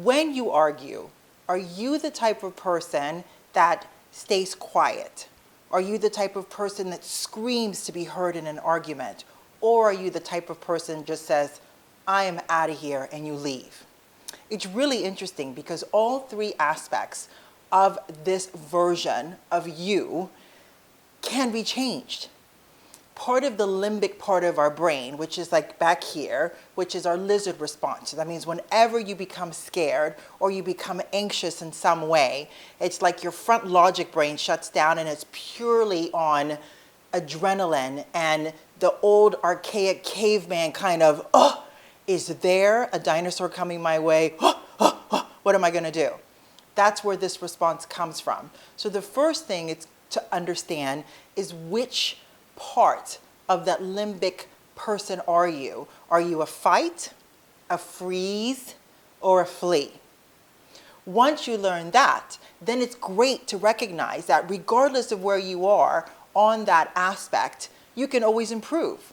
When you argue, are you the type of person that stays quiet? Are you the type of person that screams to be heard in an argument? Or are you the type of person that just says, I am out of here, and you leave? It's really interesting because all three aspects of this version of you can be changed. Part of the limbic part of our brain, which is like back here, which is our lizard response. So that means whenever you become scared or you become anxious in some way, it's like your front logic brain shuts down and it's purely on adrenaline and the old archaic caveman kind of, oh, is there a dinosaur coming my way? What am I going to do? That's where this response comes from. So the first thing it's to understand is which part of that limbic person are you? Are you a fight, a freeze, or a flee? Once you learn that, then it's great to recognize that regardless of where you are on that aspect, you can always improve.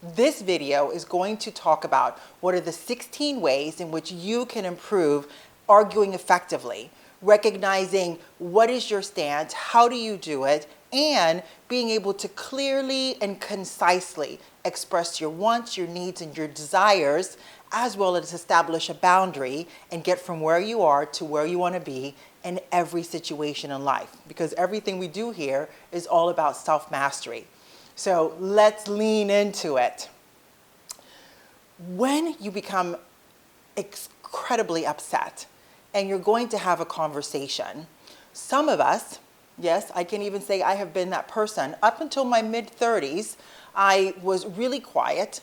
This video is going to talk about what are the 16 ways in which you can improve arguing effectively, recognizing what is your stance, how do you do it, and being able to clearly and concisely express your wants, your needs, and your desires, as well as establish a boundary and get from where you are to where you want to be in every situation in life. Because everything we do here is all about self-mastery. So let's lean into it. When you become incredibly upset and you're going to have a conversation, some of us, yes, I can even say I have been that person. Up until my mid-30s, I was really quiet.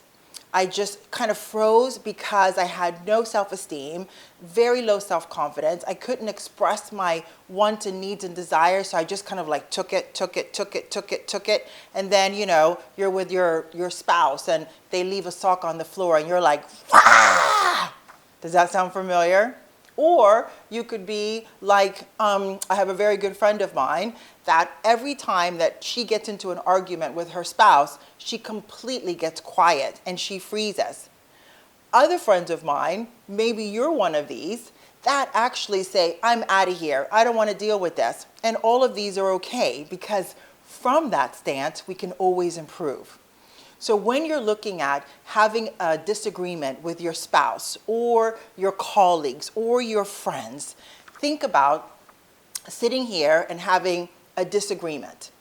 I just kind of froze because I had no self-esteem, very low self-confidence. I couldn't express my wants and needs and desires, so I just kind of like took it. And then, you know, you're with your spouse and they leave a sock on the floor and you're like, ah! Does that sound familiar? Or you could be like, I have a very good friend of mine that every time that she gets into an argument with her spouse, she completely gets quiet and she freezes. Other friends of mine, maybe you're one of these, that actually say, I'm out of here. I don't want to deal with this. And all of these are okay because from that stance, we can always improve. So when you're looking at having a disagreement with your spouse or your colleagues or your friends, think about sitting here and having a disagreement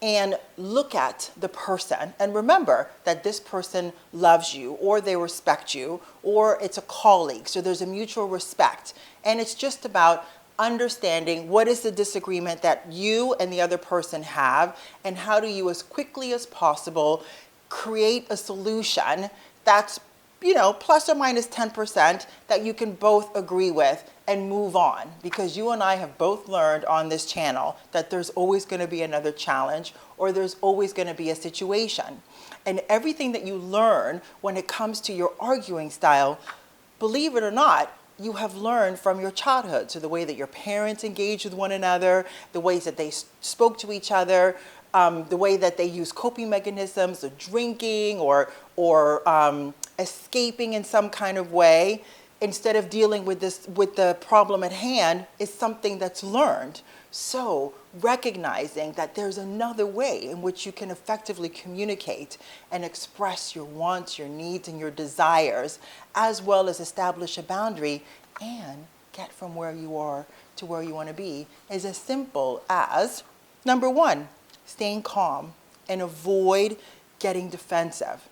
and look at the person and remember that this person loves you or they respect you or it's a colleague. So there's a mutual respect. And it's just about understanding what is the disagreement that you and the other person have and how do you as quickly as possible create a solution that's, you know, plus or minus 10% that you can both agree with and move on. Because you and I have both learned on this channel that there's always going to be another challenge or there's always going to be a situation. And everything that you learn when it comes to your arguing style, believe it or not, you have learned from your childhood. So the way that your parents engaged with one another, the ways that they spoke to each other, the way that they use coping mechanisms of drinking or escaping in some kind of way, instead of dealing with the problem at hand, is something that's learned. So recognizing that there's another way in which you can effectively communicate and express your wants, your needs, and your desires, as well as establish a boundary and get from where you are to where you want to be, is as simple as, number one, staying calm and avoid getting defensive.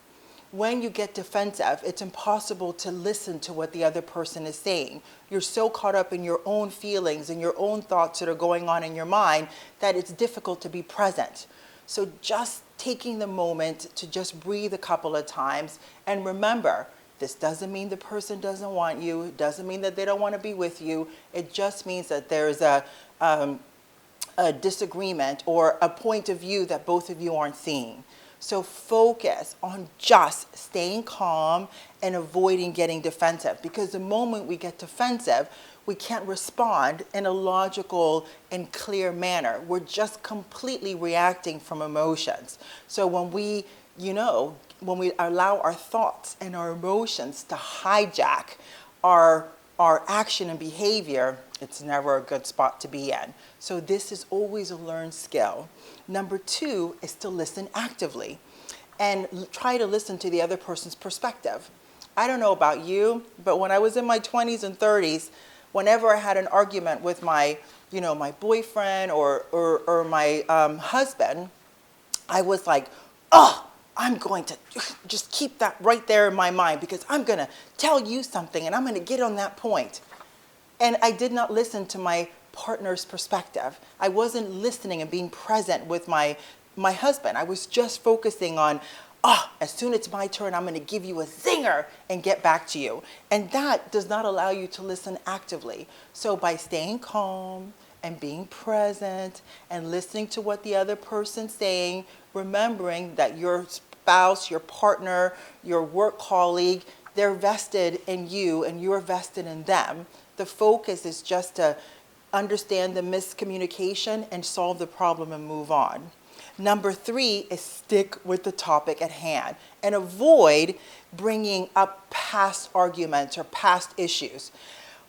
When you get defensive, it's impossible to listen to what the other person is saying. You're so caught up in your own feelings and your own thoughts that are going on in your mind that it's difficult to be present. So just taking the moment to just breathe a couple of times and remember, this doesn't mean the person doesn't want you. It doesn't mean that they don't want to be with you. It just means that there's a disagreement or a point of view that both of you aren't seeing. So focus on just staying calm and avoiding getting defensive, because the moment we get defensive, we can't respond in a logical and clear manner. We're just completely reacting from emotions. So when we allow our thoughts and our emotions to hijack our our action and behavior, it's never a good spot to be in. So this is always a learned skill. Number 2 is to listen actively and try to listen to the other person's perspective. I don't know about you, but when I was in my 20s and 30s, whenever I had an argument with my boyfriend or my husband, I was like, oh, I'm going to just keep that right there in my mind because I'm going to tell you something and I'm going to get on that point. And I did not listen to my partner's perspective. I wasn't listening and being present with my husband. I was just focusing on, as soon as it's my turn, I'm going to give you a zinger and get back to you. And that does not allow you to listen actively. So by staying calm and being present and listening to what the other person's saying, remembering that your spouse, your partner, your work colleague, they're vested in you and you're vested in them. The focus is just to understand the miscommunication and solve the problem and move on. Number 3 is stick with the topic at hand and avoid bringing up past arguments or past issues.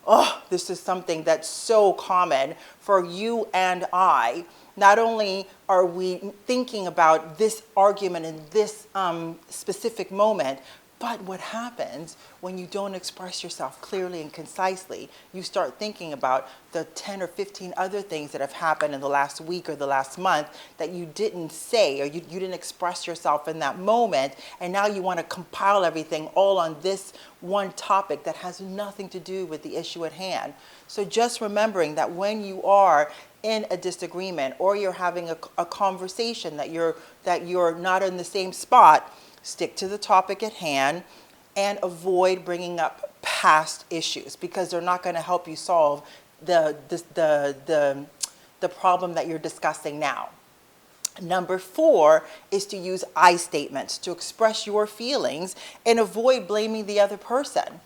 Oh, this is something that's so common for you and I. Not only are we thinking about this argument in this specific moment, but what happens when you don't express yourself clearly and concisely? You start thinking about the 10 or 15 other things that have happened in the last week or the last month that you didn't say or you didn't express yourself in that moment. And now you want to compile everything all on this one topic that has nothing to do with the issue at hand. So just remembering that when you are in a disagreement or you're having a conversation that you're not in the same spot, stick to the topic at hand and avoid bringing up past issues because they're not going to help you solve the problem that you're discussing now. Number 4 is to use I statements to express your feelings and avoid blaming the other person.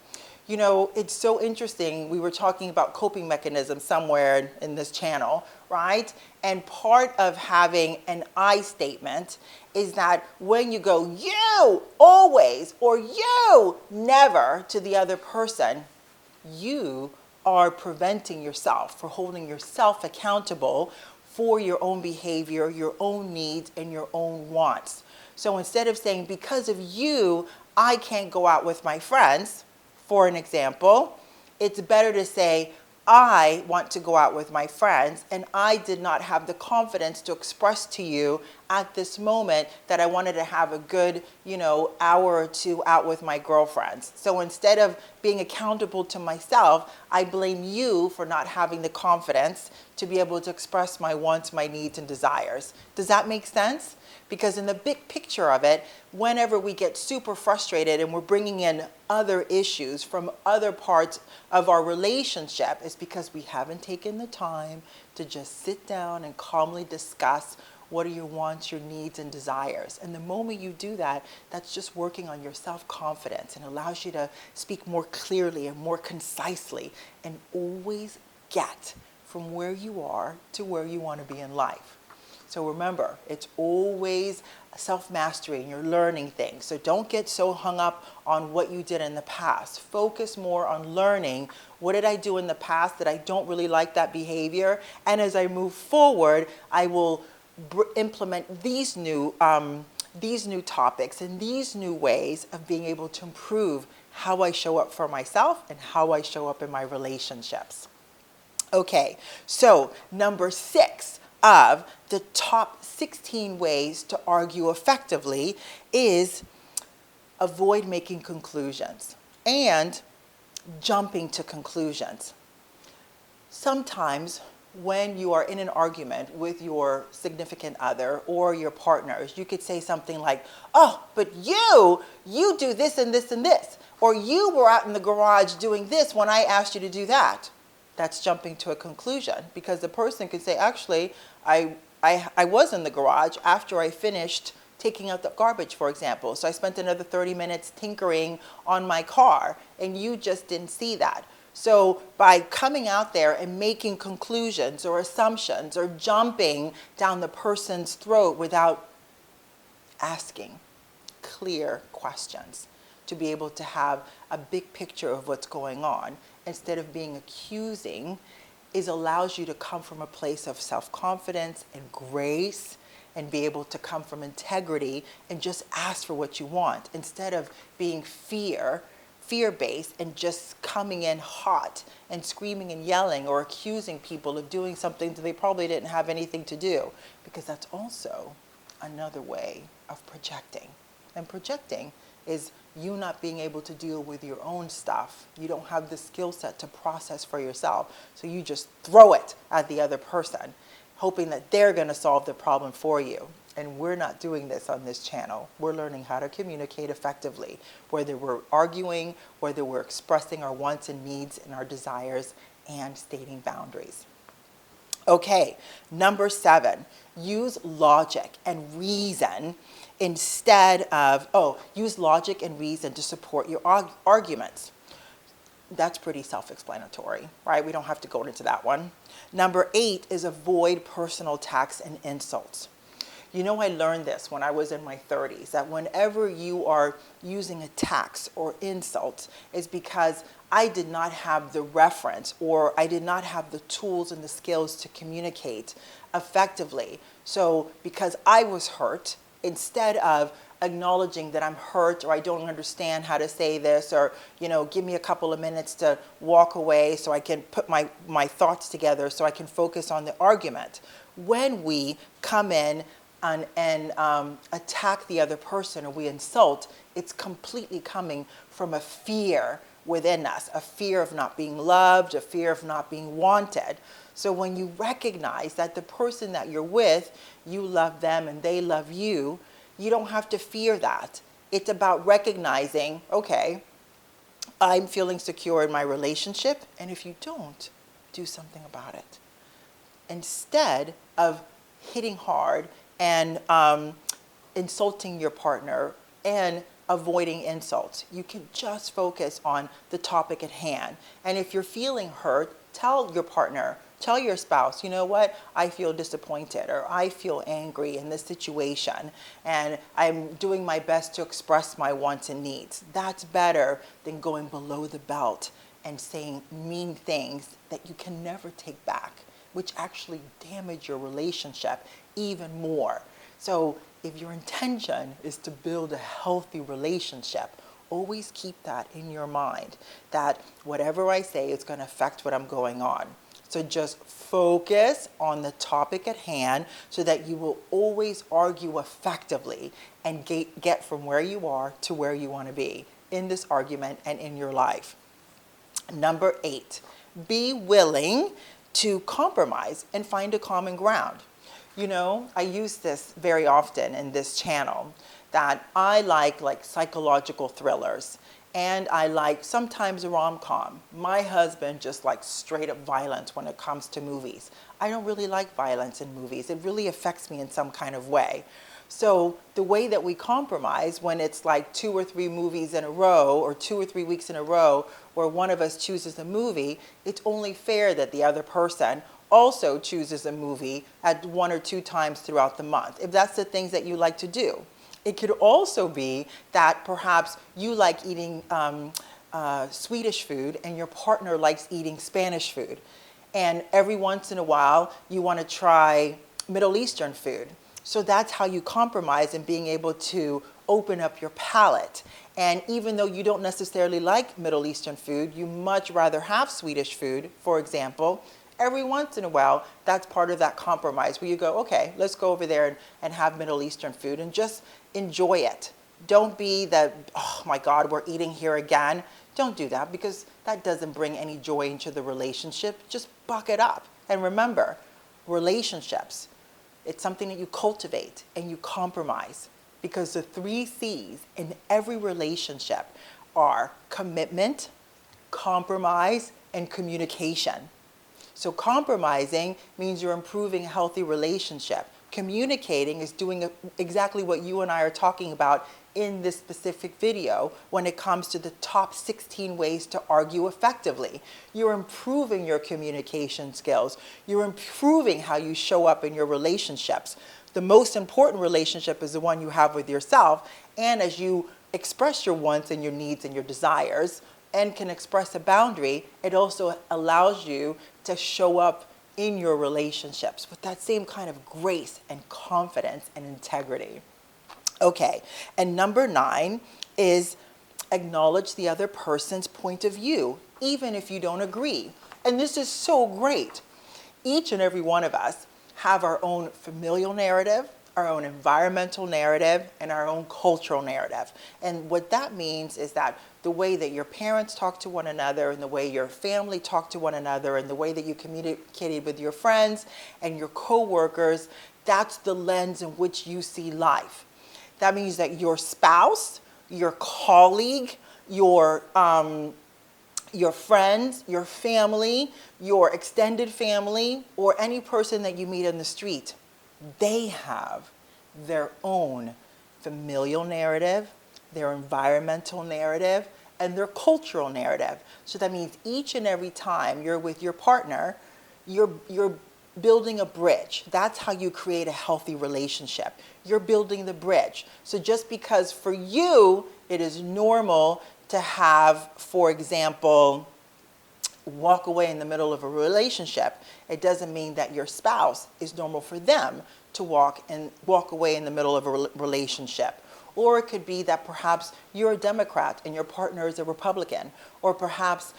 You know, it's so interesting. We were talking about coping mechanisms somewhere in this channel, right? And part of having an I statement is that when you go, you always, or you never to the other person, you are preventing yourself from holding yourself accountable for your own behavior, your own needs, and your own wants. So instead of saying, because of you, I can't go out with my friends, for an example, it's better to say, I want to go out with my friends and I did not have the confidence to express to you at this moment that I wanted to have a good, hour or 2 out with my girlfriends. So instead of being accountable to myself, I blame you for not having the confidence to be able to express my wants, my needs, and desires. Does that make sense? Because in the big picture of it, whenever we get super frustrated and we're bringing in other issues from other parts of our relationship, it's because we haven't taken the time to just sit down and calmly discuss what are your wants, your needs, and desires. And the moment you do that, that's just working on your self-confidence and allows you to speak more clearly and more concisely and always get from where you are to where you want to be in life. So remember, it's always self-mastery and you're learning things. So don't get so hung up on what you did in the past. Focus more on learning, what did I do in the past that I don't really like that behavior? And as I move forward, I will implement these new topics and these new ways of being able to improve how I show up for myself and how I show up in my relationships. Okay, so number 6 of the top 16 ways to argue effectively is avoid making conclusions and jumping to conclusions. Sometimes when you are in an argument with your significant other or your partners, you could say something like, oh, but you do this and this and this, or you were out in the garage doing this when I asked you to do that. That's jumping to a conclusion because the person could say, actually, I was in the garage after I finished taking out the garbage, for example. So I spent another 30 minutes tinkering on my car and you just didn't see that. So by coming out there and making conclusions or assumptions or jumping down the person's throat without asking clear questions, to be able to have a big picture of what's going on instead of being accusing allows you to come from a place of self-confidence and grace and be able to come from integrity and just ask for what you want instead of being fear-based and just coming in hot and screaming and yelling or accusing people of doing something that they probably didn't have anything to do, because that's also another way of projecting. And projecting is you not being able to deal with your own stuff. You don't have the skill set to process for yourself. So you just throw it at the other person, hoping that they're going to solve the problem for you. And we're not doing this on this channel. We're learning how to communicate effectively, whether we're arguing, whether we're expressing our wants and needs and our desires and stating boundaries. Okay, number 7, use logic and reason instead of, use logic and reason to support your arguments. That's pretty self-explanatory, right? We don't have to go into that one. Number 8 is avoid personal attacks and insults. You know, I learned this when I was in my 30s, that whenever you are using attacks or insults, is because I did not have the reference or I did not have the tools and the skills to communicate effectively. So because I was hurt, instead of acknowledging that I'm hurt or I don't understand how to say this, or, you know, give me a couple of minutes to walk away so I can put my thoughts together so I can focus on the argument. When we come in and attack the other person or we insult, it's completely coming from a fear within us, a fear of not being loved, a fear of not being wanted. So when you recognize that the person that you're with, you love them and they love you, you don't have to fear that. It's about recognizing, okay, I'm feeling secure in my relationship, and if you don't, do something about it. Instead of hitting hard and insulting your partner and avoiding insults, you can just focus on the topic at hand. And if you're feeling hurt, tell your partner, tell your spouse, you know what, I feel disappointed or I feel angry in this situation and I'm doing my best to express my wants and needs. That's better than going below the belt and saying mean things that you can never take back, which actually damage your relationship even more. So if your intention is to build a healthy relationship, always keep that in your mind, that whatever I say is going to affect what I'm going on. So just focus on the topic at hand so that you will always argue effectively and get from where you are to where you want to be in this argument and in your life. Number 8, be willing to compromise and find a common ground. You know, I use this very often in this channel, that I like psychological thrillers. And I like sometimes rom-com. My husband just likes straight up violence when it comes to movies. I don't really like violence in movies. It really affects me in some kind of way. So the way that we compromise when it's like 2 or 3 movies in a row or 2 or 3 weeks in a row where one of us chooses a movie, it's only fair that the other person also chooses a movie at 1 or 2 times throughout the month, if that's the things that you like to do. It could also be that perhaps you like eating Swedish food and your partner likes eating Spanish food. And every once in a while, you want to try Middle Eastern food. So that's how you compromise in being able to open up your palate. And even though you don't necessarily like Middle Eastern food, you much rather have Swedish food, for example, every once in a while, that's part of that compromise where you go, okay, let's go over there and have Middle Eastern food and just enjoy it. Don't be that, oh my God, we're eating here again. Don't do that, because that doesn't bring any joy into the relationship. Just buck it up. And remember, relationships, it's something that you cultivate and you compromise, because the 3 C's in every relationship are commitment, compromise, and communication. So compromising means you're improving a healthy relationship. Communicating is doing exactly what you and I are talking about in this specific video when it comes to the top 16 ways to argue effectively. You're improving your communication skills. You're improving how you show up in your relationships. The most important relationship is the one you have with yourself. And as you express your wants and your needs and your desires and can express a boundary, it also allows you to show up in your relationships with that same kind of grace and confidence and integrity. Okay, and number 9 is acknowledge the other person's point of view, even if you don't agree. And this is so great. Each and every one of us have our own familial narrative, our own environmental narrative, and our own cultural narrative. And what that means is that the way that your parents talk to one another and the way your family talk to one another and the way that you communicated with your friends and your coworkers, that's the lens in which you see life. That means that your spouse, your colleague, your friends, your family, your extended family, or any person that you meet in the street, they have their own familial narrative, their environmental narrative, and their cultural narrative. So that means each and every time you're with your partner, you're building a bridge. That's how you create a healthy relationship. You're building the bridge. So just because for you it is normal to have, for example, walk away in the middle of a relationship, it doesn't mean that your spouse is normal for them to walk away in the middle of a relationship. Or it could be that perhaps you're a Democrat and your partner is a Republican. Or perhaps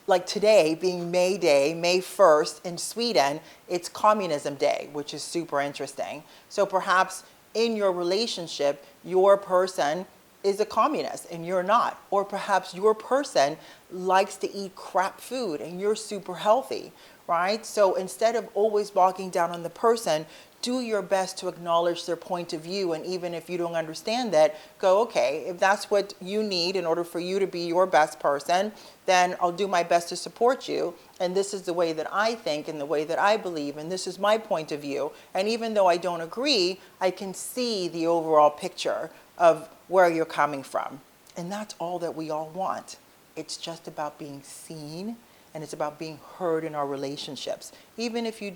like today being May Day, May 1st in Sweden, it's Communism Day, which is super interesting. So perhaps in your relationship, your person is a communist and you're not. Or perhaps your person likes to eat crap food and you're super healthy, right? So instead of always bogging down on the person, do your best to acknowledge their point of view. And even if you don't understand that, go, okay, if that's what you need in order for you to be your best person, then I'll do my best to support you. And this is the way that I think and the way that I believe. And this is my point of view. And even though I don't agree, I can see the overall picture of where you're coming from. And that's all that we all want. It's just about being seen, and it's about being heard in our relationships. Even if you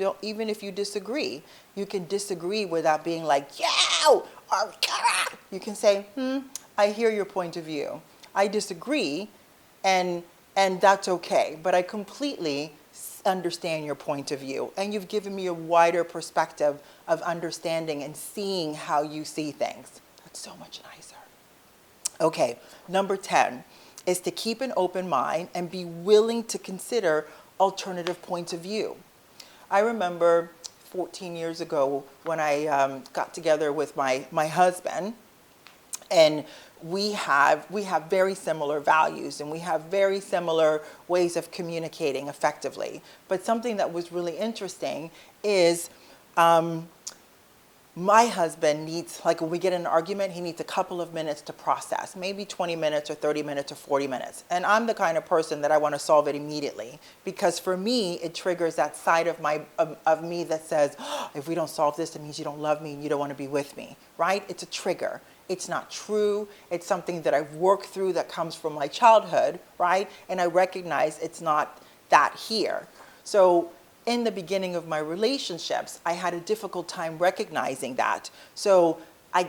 disagree, you can disagree without being like, yeah, or you can say, I hear your point of view. I disagree, and that's okay. But I completely understand your point of view. And you've given me a wider perspective of understanding and seeing how you see things. That's so much nicer. Okay, number 10 is to keep an open mind and be willing to consider alternative points of view. I remember 14 years ago when I got together with my husband, and we have very similar values and we have very similar ways of communicating effectively. But something that was really interesting is my husband needs, like when we get in an argument, he needs a couple of minutes to process, maybe 20 minutes or 30 minutes or 40 minutes. And I'm the kind of person that I want to solve it immediately, because for me, it triggers that side of me that says, oh, if we don't solve this, it means you don't love me and you don't want to be with me, right? It's a trigger. It's not true. It's something that I've worked through that comes from my childhood, right? And I recognize it's not that here. So in the beginning of my relationships, I had a difficult time recognizing that. So I've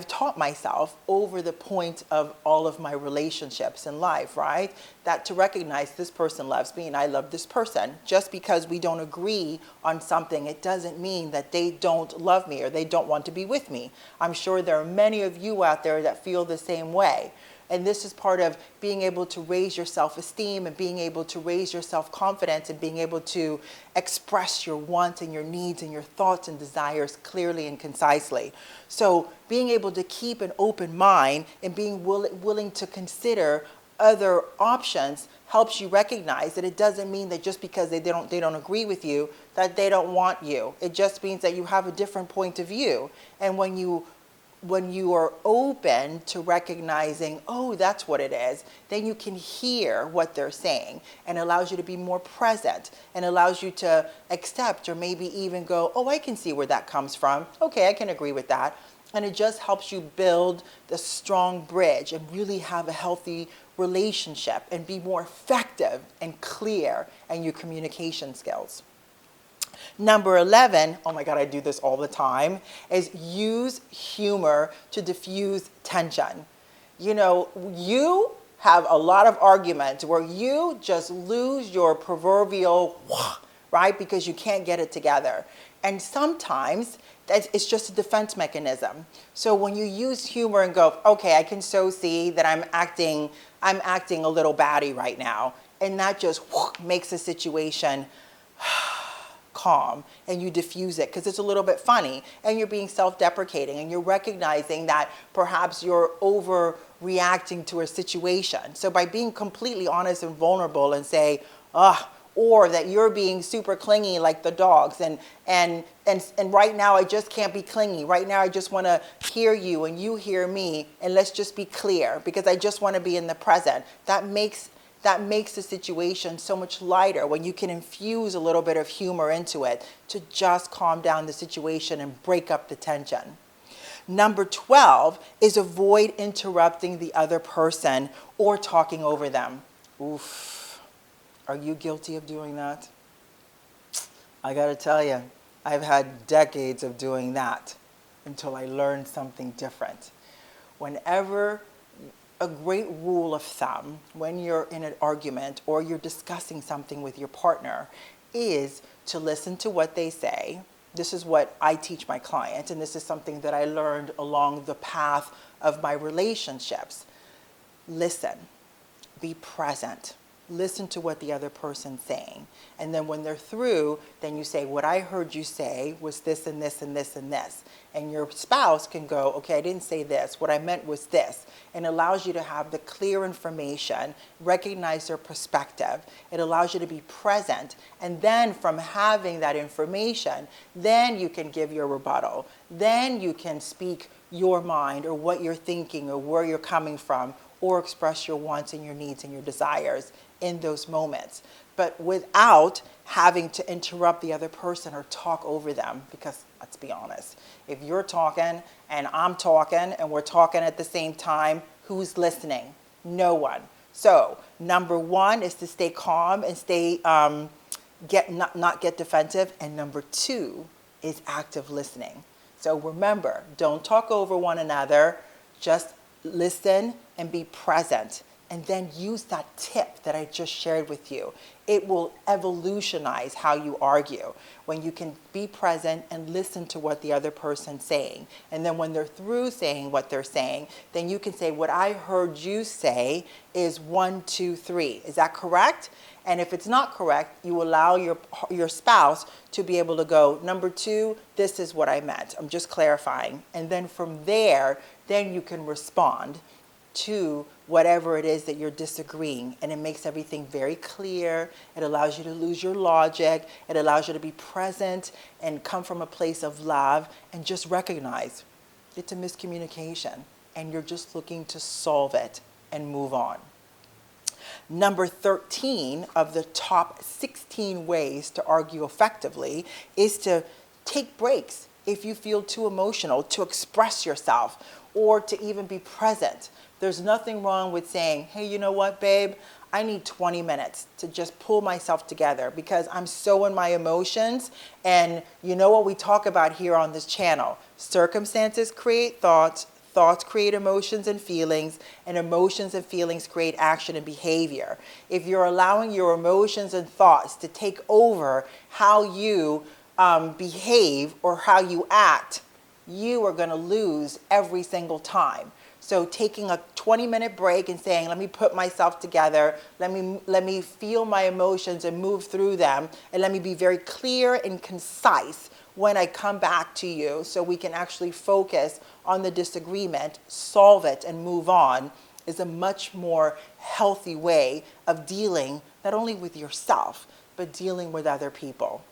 taught myself over the point of all of my relationships in life, right? That to recognize this person loves me and I love this person. Just because we don't agree on something, it doesn't mean that they don't love me or they don't want to be with me. I'm sure there are many of you out there that feel the same way. And this is part of being able to raise your self-esteem and being able to raise your self-confidence and being able to express your wants and your needs and your thoughts and desires clearly and concisely. So being able to keep an open mind and being willing to consider other options helps you recognize that it doesn't mean that just because they don't agree with you, that they don't want you. It just means that you have a different point of view. And when you are open to recognizing, oh, that's what it is, then you can hear what they're saying, and allows you to be more present and allows you to accept or maybe even go, oh, I can see where that comes from. Okay, I can agree with that. And it just helps you build the strong bridge and really have a healthy relationship and be more effective and clear in your communication skills. Number 11, oh my God, I do this all the time, is use humor to diffuse tension. You know, you have a lot of arguments where you just lose your proverbial, right? Because you can't get it together. And sometimes it's just a defense mechanism. So when you use humor and go, okay, I can so see that I'm acting a little batty right now. And that just makes the situation calm, and you diffuse it because it's a little bit funny, and you're being self-deprecating, and you're recognizing that perhaps you're overreacting to a situation. So by being completely honest and vulnerable and say, or that you're being super clingy like the dogs, and right now I just can't be clingy. Right now I just want to hear you and you hear me, and let's just be clear because I just want to be in the present. That makes the situation so much lighter when you can infuse a little bit of humor into it to just calm down the situation and break up the tension. Number 12 is avoid interrupting the other person or talking over them. Oof. Are you guilty of doing that? I gotta tell you, I've had decades of doing that until I learned something different. Whenever a great rule of thumb when you're in an argument or you're discussing something with your partner is to listen to what they say. This is what I teach my clients, and this is something that I learned along the path of my relationships. Listen, be present. Listen to what the other person's saying. And then when they're through, then you say, what I heard you say was this and this and this and this. And your spouse can go, okay, I didn't say this. What I meant was this. And allows you to have the clear information, recognize their perspective. It allows you to be present. And then from having that information, then you can give your rebuttal. Then you can speak your mind or what you're thinking or where you're coming from, or express your wants and your needs and your desires in those moments, but without having to interrupt the other person or talk over them. Because let's be honest, if you're talking and I'm talking and we're talking at the same time, who's listening? No one. So number 1 is to stay calm and stay not get defensive, and number 2 is active listening. So remember, don't talk over one another, just listen and be present. And then use that tip that I just shared with you. It will evolutionize how you argue when you can be present and listen to what the other person's saying. And then when they're through saying what they're saying, then you can say, what I heard you say is 1, 2, 3. Is that correct? And if it's not correct, you allow your spouse to be able to go, number 2, this is what I meant. I'm just clarifying. And then from there, then you can respond to whatever it is that you're disagreeing, and it makes everything very clear. It allows you to lose your logic. It allows you to be present and come from a place of love and just recognize it's a miscommunication and you're just looking to solve it and move on. Number 13 of the top 16 ways to argue effectively is to take breaks if you feel too emotional, to express yourself or to even be present. There's nothing wrong with saying, hey, you know what, babe? I need 20 minutes to just pull myself together because I'm so in my emotions. And you know what we talk about here on this channel? Circumstances create thoughts, thoughts create emotions and feelings and feelings create action and behavior. If you're allowing your emotions and thoughts to take over how you behave or how you act, you are going to lose every single time. So taking a 20-minute break and saying, let me put myself together, let me feel my emotions and move through them, and let me be very clear and concise when I come back to you so we can actually focus on the disagreement, solve it, and move on, is a much more healthy way of dealing not only with yourself, but dealing with other people.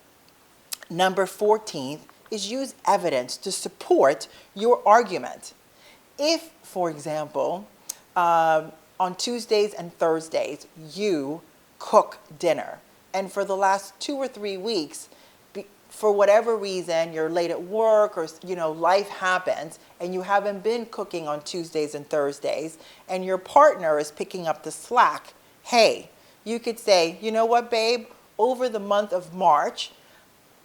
Number 14 is use evidence to support your argument. If, for example, on Tuesdays and Thursdays, you cook dinner, and for the last 2 or 3 weeks, for whatever reason, you're late at work or, life happens, and you haven't been cooking on Tuesdays and Thursdays, and your partner is picking up the slack, hey, you could say, you know what, babe, over the month of March,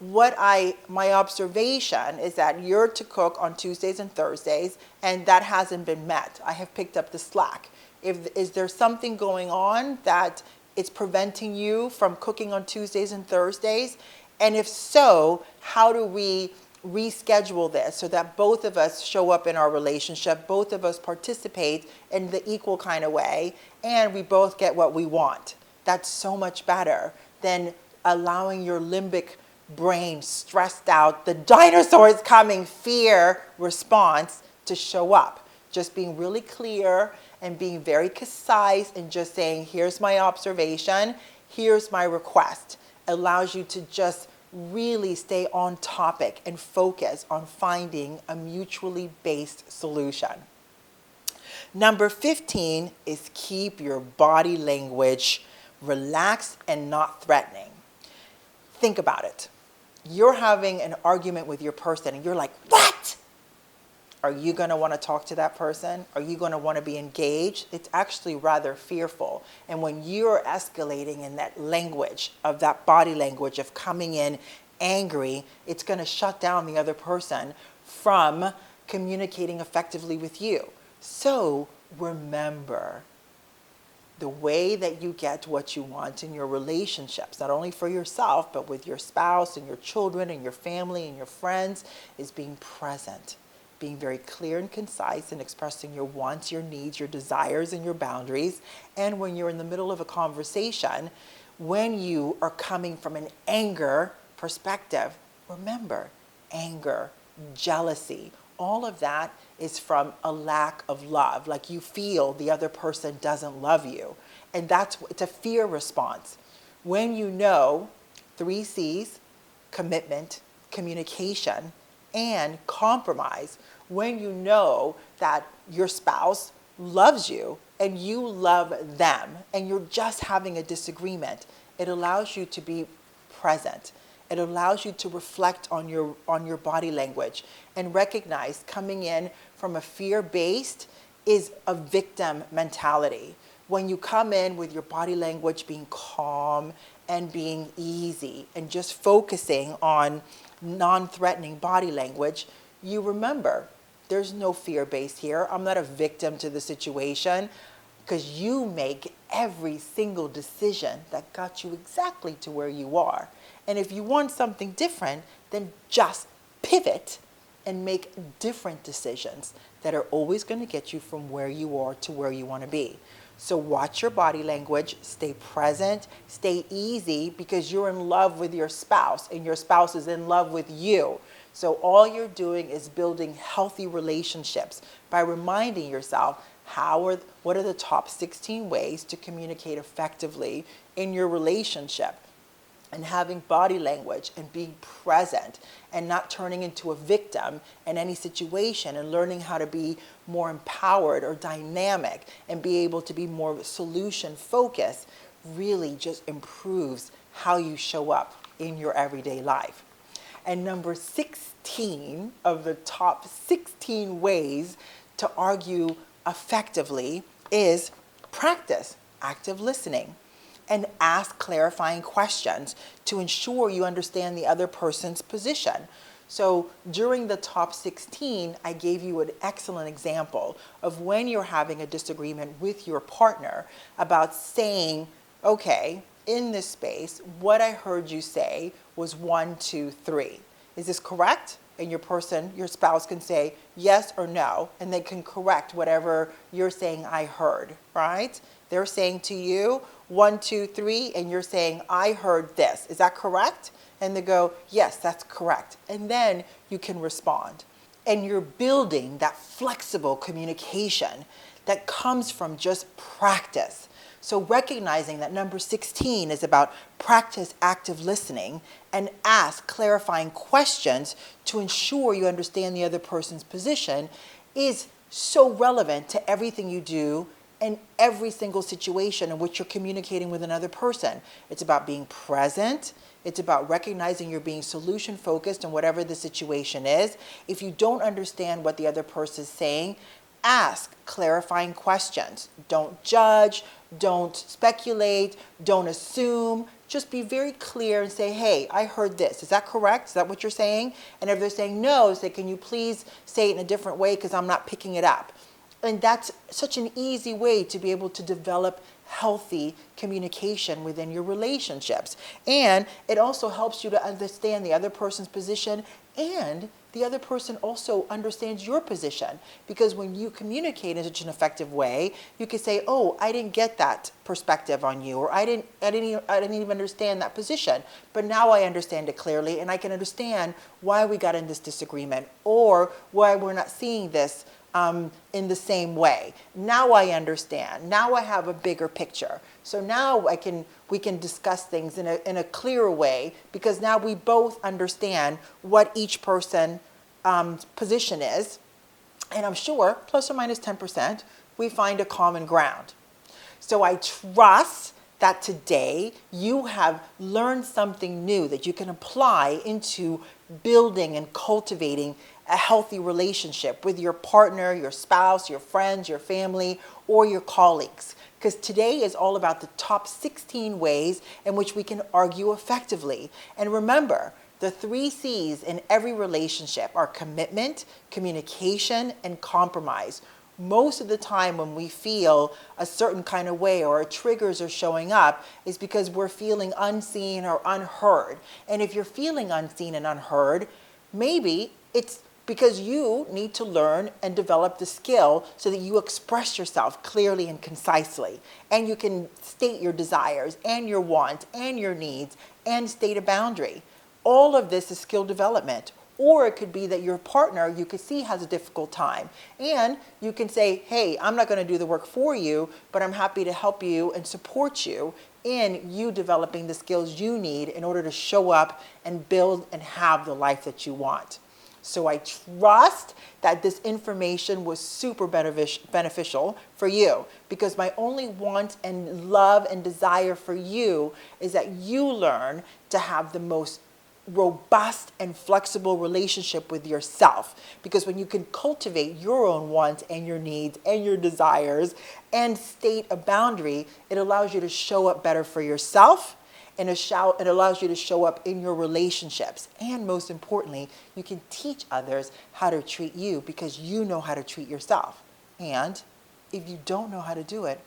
my observation is that you're to cook on Tuesdays and Thursdays, and that hasn't been met. I have picked up the slack. Is there something going on that is preventing you from cooking on Tuesdays and Thursdays? And if so, how do we reschedule this so that both of us show up in our relationship, both of us participate in the equal kind of way, and we both get what we want? That's so much better than allowing your limbic brain, stressed out, the dinosaur is coming, fear response to show up. Just being really clear and being very concise and just saying, here's my observation, here's my request, allows you to just really stay on topic and focus on finding a mutually based solution. Number 15 is keep your body language relaxed and not threatening. Think about it. You're having an argument with your person and you're like, what? Are you going to want to talk to that person? Are you going to want to be engaged? It's actually rather fearful. And when you're escalating in that language, of that body language of coming in angry, it's going to shut down the other person from communicating effectively with you. So remember, the way that you get what you want in your relationships, not only for yourself, but with your spouse and your children and your family and your friends, is being present. Being very clear and concise and expressing your wants, your needs, your desires, and your boundaries. And when you're in the middle of a conversation, when you are coming from an anger perspective, remember, anger, jealousy, all of that is from a lack of love. Like you feel the other person doesn't love you. And it's a fear response. When you know 3 C's, commitment, communication, and compromise, when you know that your spouse loves you and you love them and you're just having a disagreement, it allows you to be present. It allows you to reflect on your body language and recognize coming in from a fear-based is a victim mentality. When you come in with your body language being calm and being easy and just focusing on non-threatening body language, you remember there's no fear-based here. I'm not a victim to the situation, because you make every single decision that got you exactly to where you are. And if you want something different, then just pivot and make different decisions that are always going to get you from where you are to where you want to be. So watch your body language, stay present, stay easy, because you're in love with your spouse and your spouse is in love with you. So all you're doing is building healthy relationships by reminding yourself what are the top 16 ways to communicate effectively in your relationship, and having body language and being present and not turning into a victim in any situation, and learning how to be more empowered or dynamic and be able to be more solution focused really just improves how you show up in your everyday life. And number 16 of the top 16 ways to argue effectively is practice active listening and ask clarifying questions to ensure you understand the other person's position. So during the top 16, I gave you an excellent example of when you're having a disagreement with your partner about saying, okay, in this space, what I heard you say was 1, 2, 3. Is this correct? And your spouse can say yes or no, and they can correct whatever you're saying I heard, right? They're saying to you 1, 2, 3, and you're saying I heard this. Is that correct? And they go, yes, that's correct. And then you can respond. And you're building that flexible communication that comes from just practice. So recognizing that number 16 is about practice active listening and ask clarifying questions to ensure you understand the other person's position is so relevant to everything you do in every single situation in which you're communicating with another person. It's about being present. It's about recognizing you're being solution focused in whatever the situation is. If you don't understand what the other person is saying, ask clarifying questions. Don't judge, don't speculate, don't assume. just be very clear and say, hey, I heard this. Is that correct? Is that what you're saying? And if they're saying no, say, can you please say it in a different way because I'm not picking it up? And that's such an easy way to be able to develop healthy communication within your relationships. And it also helps you to understand the other person's position, and the other person also understands your position. Because when you communicate in such an effective way, you can say, oh, I didn't get that perspective on you, or I didn't even understand that position, but now I understand it clearly, and I can understand why we got in this disagreement, or why we're not seeing this in the same way. Now I understand. Now I have a bigger picture. So now we can discuss things in a clearer way, because now we both understand what each person's position is. And I'm sure, plus or minus 10%, we find a common ground. So I trust that today you have learned something new that you can apply into building and cultivating a healthy relationship with your partner, your spouse, your friends, your family, or your colleagues. Because today is all about the top 16 ways in which we can argue effectively. And remember, the 3 C's in every relationship are commitment, communication, and compromise. Most of the time when we feel a certain kind of way or our triggers are showing up is because we're feeling unseen or unheard. And if you're feeling unseen and unheard, maybe it's because you need to learn and develop the skill so that you express yourself clearly and concisely. And you can state your desires and your wants and your needs and state a boundary. All of this is skill development. Or it could be that your partner, you could see, has a difficult time. And you can say, hey, I'm not going to do the work for you, but I'm happy to help you and support you in you developing the skills you need in order to show up and build and have the life that you want. So I trust that this information was super beneficial for you, because my only want and love and desire for you is that you learn to have the most robust and flexible relationship with yourself. Because when you can cultivate your own wants and your needs and your desires and state a boundary, it allows you to show up better for yourself, and it allows you to show up in your relationships. And most importantly, you can teach others how to treat you because you know how to treat yourself. And if you don't know how to do it,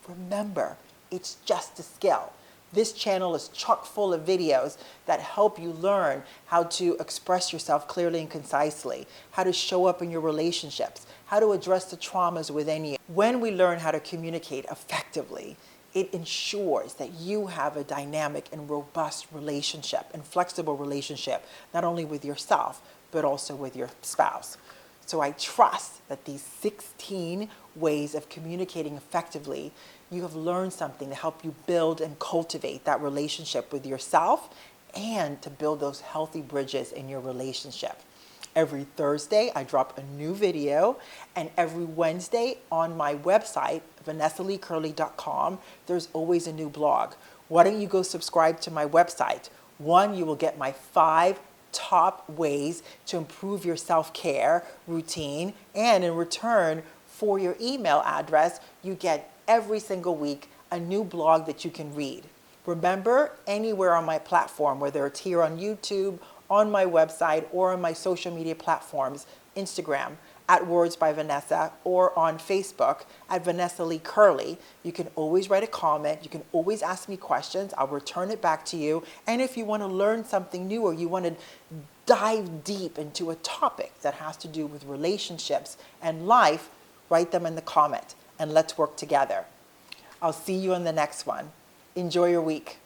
remember, it's just a skill. This channel is chock full of videos that help you learn how to express yourself clearly and concisely, how to show up in your relationships, how to address the traumas within you. When we learn how to communicate effectively, it ensures that you have a dynamic and robust relationship and flexible relationship, not only with yourself, but also with your spouse. So I trust that these 16 ways of communicating effectively, you have learned something to help you build and cultivate that relationship with yourself and to build those healthy bridges in your relationship. Every Thursday, I drop a new video, and every Wednesday on my website, vanessaleecurley.com, there's always a new blog. Why don't you go subscribe to my website? 1, you will get my 5 top ways to improve your self-care routine, and in return for your email address, you get every single week a new blog that you can read. Remember, anywhere on my platform, whether it's here on YouTube, on my website, or on my social media platforms, Instagram at Words by Vanessa, or on Facebook at Vanessa Lee Curley, you can always write a comment. You can always ask me questions. I'll return it back to you. And if you want to learn something new, or you want to dive deep into a topic that has to do with relationships and life, write them in the comment and let's work together. I'll see you in the next one. Enjoy your week.